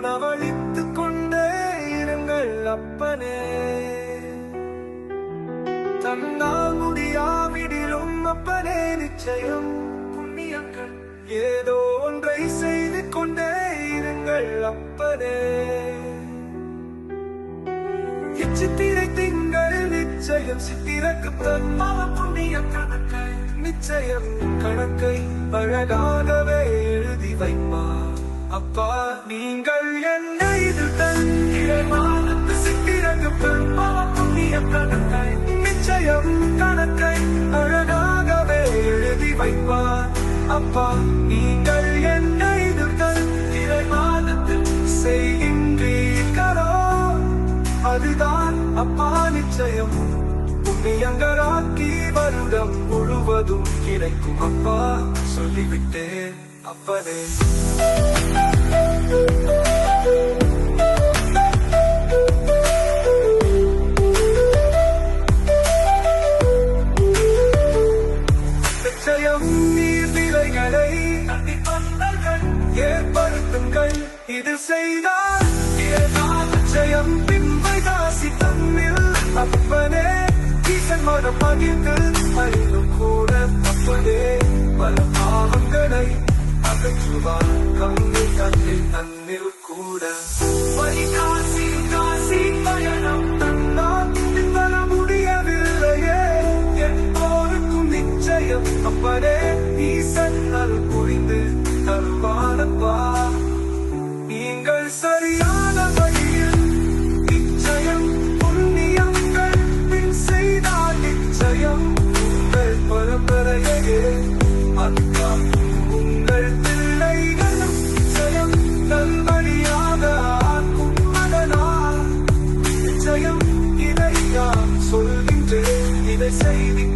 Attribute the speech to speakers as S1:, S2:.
S1: உணவளித்துக் கொண்டே இருங்கள் அப்பனே. தன்னால் முடியாவிடிலும் அப்பனே நிச்சயம் புண்ணியங்கள் ஏதோ ஒன்றை செய்து கொண்டே இருங்கள் அப்பனே. இச்சித்திரை திங்கள் நிச்சயம் சித்திரக்கு தன்மான புண்ணிய கணக்கை நிச்சயம் கணக்கை அழகாகவே எழுதி வைப்பார் அப்பா. நீங்கள் என்ன இது தன் இறைவானத்து சித்திரக்கு தன்மான புண்ணிய கணக்கை நிச்சயம் கணக்கை அழகாகவே எழுதி வைப்பார் அப்பா. நீங்கள் என்ன இது தன் இறைவானத்து செய்கின்றீர்களோ அதுதான் அப்பா நிச்சயம் புண்ணியங்கராக்கி வருடம் முழுவதும் கிடைக்கும் அப்பா. சொல்லிவிட்டேன் அப்பனே. நிச்சயம் நீர்நிலைகளை ஏற்படுத்துங்கள் இது செய்தால் நிச்சயம் பின்பை தாசி தன்னில் அப்பனே. ஈசன் மனம் பகிர்ந்து அறிந்தும் கூட அப்பனே பல பாவங்களை அகற்றுவார் கண்ணில் கண்ணில் தன்னில் கூட. காசி காசி பயணம் தன்னால் வர முடியவில்லையே எப்போருக்கும் நிச்சயம் அப்பனே ஈசன் நல் புரிந்து தருவானப்பா. நீங்கள் சரியான வழியில் நிச்சயம் புண்ணியங்கள் பின் செய்தால் நிச்சயம் உங்கள் பரம்பரையே அக்கா உங்கள் பிள்ளைகளும் நிச்சயம் நல்வழியாக ஆக்கும் அதனால் நிச்சயம் இதை நான் சொல்கின்றேன் இதை செய்திக்க